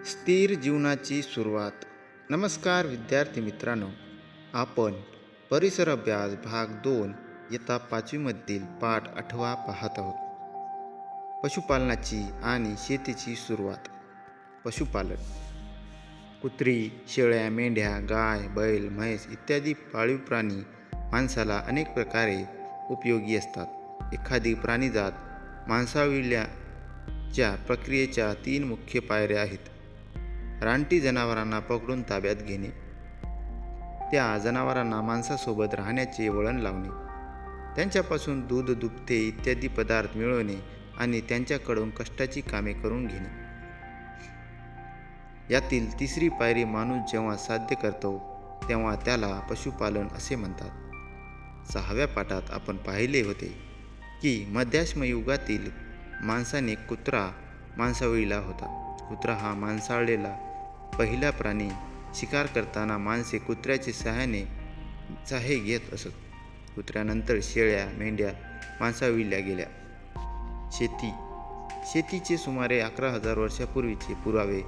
स्थिर जीवनाची सुरुवात. नमस्कार विद्यार्थी मित्रांनो, आपण परिसर अभ्यास भाग 2 इयत्ता 5वी मधील पाठ 8 पाहत आहोत. पशुपालनाची आणि शेतीची सुरुवात. पशुपालन. कुत्री, शेळ्या, मेंढ्या, गाय, बैल, म्हैस इत्यादी पाळीव प्राणी माणसाला अनेक प्रकारे उपयोगी असतात. एखादी प्राणीजात मांसाविल्याच्या प्रक्रियेच्या 3 मुख्य पायऱ्या आहेत. रानटी जनावरांना पकडून ताब्यात घेणे, त्या जनावरांना माणसासोबत राहण्याचे वळण लावणे, त्यांच्यापासून दूध, दुभते इत्यादी पदार्थ मिळवणे आणि त्यांच्याकडून कष्टाची कामे करून घेणे. यातील तिसरी पायरी माणूस जेव्हा साध्य करतो तेव्हा त्याला पशुपालन असे म्हणतात. 6व्या पाठात आपण पाहिले होते की मध्याश्म युगातील माणसाने कुत्रा मांसावळीला होता. कुत्रा हा मांसाळलेला पहिला प्राणी. शिकार करताना माणसे कुत्र्याचे सहाय्य घेत असत. कुत्र्यानंतर शेळ्या, मेंढ्या मांसावळीला गेल्या. शेतीचे सुमारे 11,000 वर्षापूर्वीचे पुरावे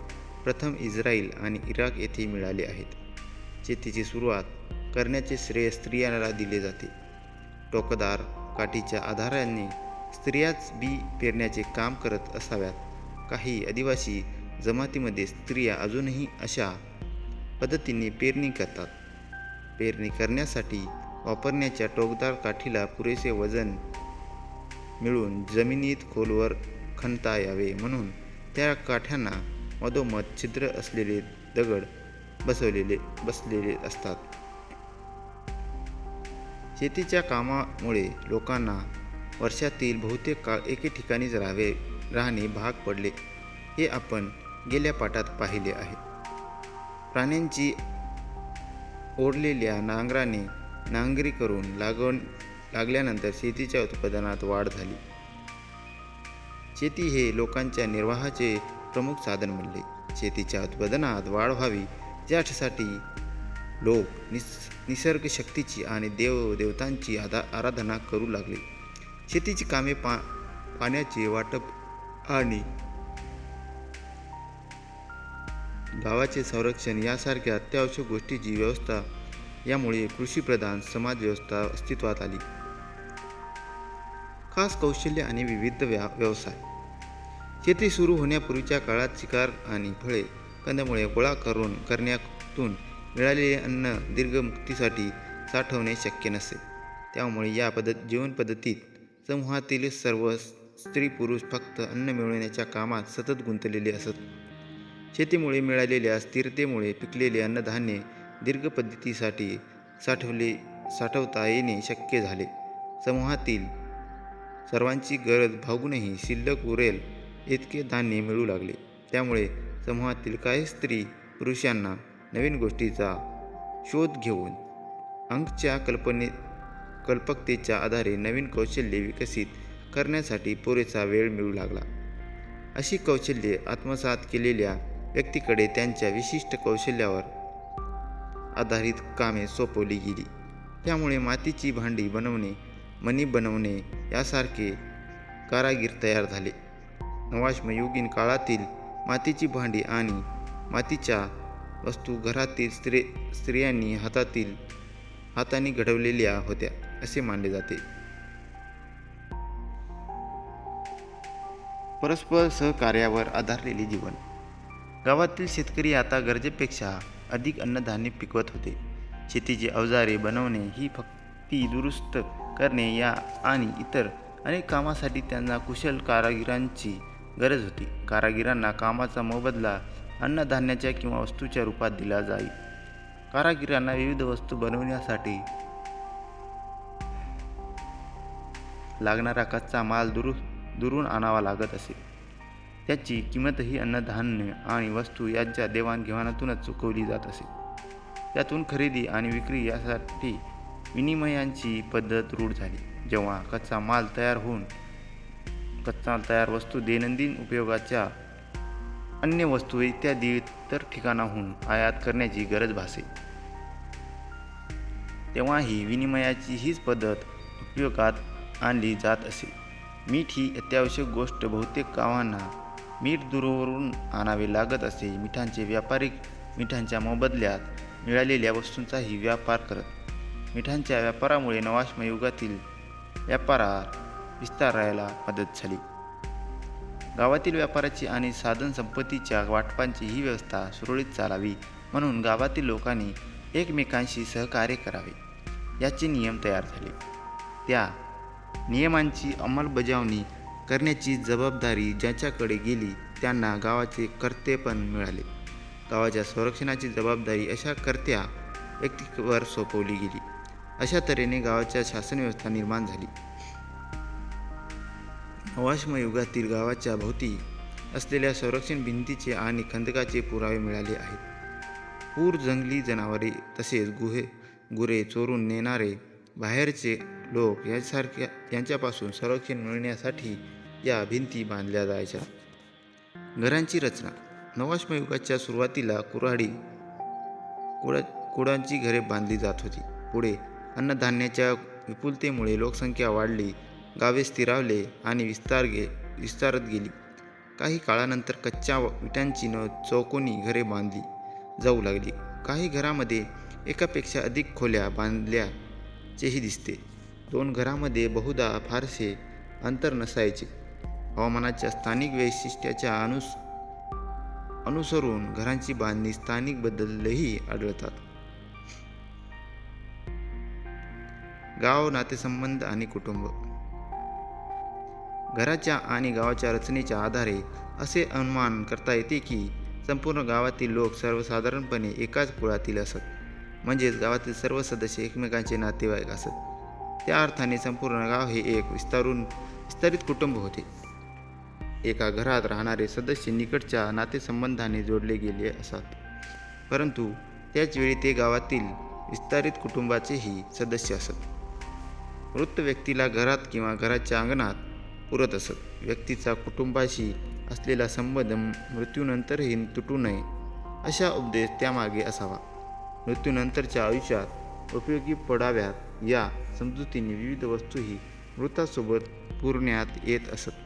प्रथम इस्रायल आणि इराक येथे मिळाले आहेत. शेतीची सुरुवात करण्याचे श्रेय स्त्रियांना दिले जाते. टोकदार काठीच्या आधाराने स्त्रियाच बी पेरण्याचे काम करत असाव्यात. काही आदिवासी जमातीमध्ये स्त्रिया अजूनही अशा पद्धतीने पेरणी करतात. पेरणी करण्यासाठी वापरण्याच्या टोकदार काठीला पुरेसे वजन मिळून जमिनीत खोलवर खणता यावे म्हणून त्या काठ्यांना मधोमध छिद्र असलेले दगड बसलेले असतात. शेतीच्या कामामुळे लोकांना वर्षातील बहुतेक काळ एके ठिकाणीच राहणे भाग पडले, हे आपण गेल्या पाठात पाहिले आहे. प्राण्यांची ओढलेल्या नांगराने नांगरी करून लागल्यानंतर शेतीच्या उत्पादनात वाढ झाली. शेती हे लोकांच्या निर्वाहाचे प्रमुख साधन बनले. शेतीच्या उत्पादनात वाढ व्हावी यासाठी लोक निसर्ग शक्तीची आणि देवदेवतांची आराधना करू लागले. शेतीची कामे पाण्याचे वाटप आणि गावाचे संरक्षण यासारख्या अत्यावश्यक गोष्टींची व्यवस्था यामुळे कृषीप्रधान समाज व्यवस्था अस्तित्वात आली. खास कौशल्य आणि विविध व्यवसाय. शेती सुरू होण्यापूर्वीच्या काळात शिकार आणि फळे, कंदमुळे गोळा करण्यातून मिळालेले अन्न दीर्घ मुदतीसाठी साठवणे शक्य नसे. त्यामुळे या जीवनपद्धतीत समूहातील सर्व स्त्री-पुरुष फक्त अन्न मिळवण्याच्या कामात सतत गुंतलेले असत. शेतीमुळे मिळालेल्या स्थिरतेमुळे पिकलेले अन्नधान्य दीर्घ पद्धतीसाठी साठवता येणे शक्य झाले. समूहातील सर्वांची गरज भागूनही शिल्लक उरेल इतके धान्य मिळू लागले. त्यामुळे समूहातील काही स्त्री पुरुषांना नवीन गोष्टीचा शोध घेऊन अंगच्या कल्पकतेच्या आधारे नवीन कौशल्ये विकसित करण्यासाठी पुरेसा वेळ मिळू लागला. अशी कौशल्ये आत्मसात केलेल्या व्यक्तीकडे त्यांच्या विशिष्ट कौशल्यावर आधारित कामे सोपवली गेली. त्यामुळे मातीची भांडी बनवणे, मणी बनवणे यासारखे कारागीर तयार झाले. नवाश्मयुगीन काळातील मातीची भांडी आणि मातीच्या वस्तू घरातील स्त्रियांनी हाताने घडवलेल्या होत्या असे मानले जाते. परस्पर सहकार्यावर आधारलेले जीवन. गावातील शेतकरी आता गरजेपेक्षा अधिक अन्नधान्य पिकवत होते. शेतीची अवजारे बनवणे, ही फक्ती दुरुस्त करणे या आणि इतर अनेक कामासाठी त्यांना कुशल कारागिरांची गरज होती. कारागिरांना कामाचा मोबदला अन्नधान्याच्या किंवा वस्तूच्या रूपात दिला जाई. कारागिरांना विविध वस्तू बनवण्यासाठी लागणारा कच्चा माल दुरून आणावा लागत असे. त्याची किंमतही अन्नधान्य आणि वस्तू यांच्या देवाणघेवाणातूनच चुकवली जात असे. त्यातून खरेदी आणि विक्री यासाठी विनिमयांची पद्धत रूढ झाली. जेव्हा कच्चा माल तयार वस्तू दैनंदिन उपयोगाच्या अन्य वस्तू इत्यादी इतर ठिकाणाहून आयात करण्याची गरज भासे, तेव्हा ही विनिमयाची हीच पद्धत उपयोगात आणली जात असे. मीठ ही अत्यावश्यक गोष्ट बहुतेक गावांना मीठ दूरवरून आणावे लागत असे. मिठांचे व्यापारी मिठांच्या मोबदल्यात मिळालेल्या वस्तूंचाही व्यापार करत. मिठांच्या व्यापारामुळे नवाश्म युगातील व्यापारात विस्तारायला मदत झाली. गावातील व्यापाराची आणि साधनसंपत्तीच्या वाटपांची ही व्यवस्था सुरळीत चालावी म्हणून गावातील लोकांनी एकमेकांशी सहकार्य करावे याचे नियम तयार झाले. त्या नियमांची अंमलबजावणी करण्याची जबाबदारी ज्याच्याकडे गेली त्यांना गावाचे कर्तेपण मिळाले. गावाच्या संरक्षणाची जबाबदारी अशा कर्त्या व्यक्तीवर सोपवली गेली. अशा तऱ्हेने गावाच्या शासनव्यवस्था निर्माण झाली. नवाश्म युगातील गावाच्या भोवती असलेल्या संरक्षण भिंतीचे आणि खंदकाचे पुरावे मिळाले आहेत. पूर, जंगली जनावरे तसेच गुरे चोरून नेणारे बाहेरचे लोक यांच्यापासून संरक्षण मिळण्यासाठी या भिंती बांधल्या जायच्या. घरांची रचना. नवाश्म युगाच्या सुरुवातीला कुडांची घरे बांधली जात होती. पुढे अन्नधान्याच्या विपुलतेमुळे लोकसंख्या वाढली, गावे स्थिरावले आणि विस्तारत गेली. काही काळानंतर कच्च्या विटांची चौकोनी घरे बांधली जाऊ लागली. काही घरामध्ये एकापेक्षा अधिक खोल्या बांधल्याचेही दिसते. 2 घरामध्ये बहुधा फारसे अंतर नसायचे. हवामानाच्या स्थानिक वैशिष्ट्याच्या अनुसरून घरांची बांधणी स्थानिक बदलही आढळतात. गाव, नातेसंबंध आणि कुटुंब. घराच्या आणि गावाच्या रचनेच्या आधारे असे अनुमान करता येते की संपूर्ण गावातील लोक सर्वसाधारणपणे एकाच कुळातील असत, म्हणजेच गावातील सर्व सदस्य एकमेकांचे नातेवाईक असत. त्या अर्थाने संपूर्ण गाव हे एक विस्तारित कुटुंब होते. एका घरात राहणारे सदस्य निकटच्या नातेसंबंधाने जोडले गेले असत, परंतु त्याचवेळी ते गावातील विस्तारित कुटुंबाचेही सदस्य असत. मृत व्यक्तीला घरात किंवा घराच्या अंगणात पुरत असत. व्यक्तीचा कुटुंबाशी असलेला संबंध मृत्यूनंतरही तुटू नये असा उद्देश त्यामागे असावा. मृत्यूनंतरच्या आयुष्यात उपयोगी पडाव्यात या समजुतीने विविध वस्तूही मृतासोबत पुरण्यात येत असत.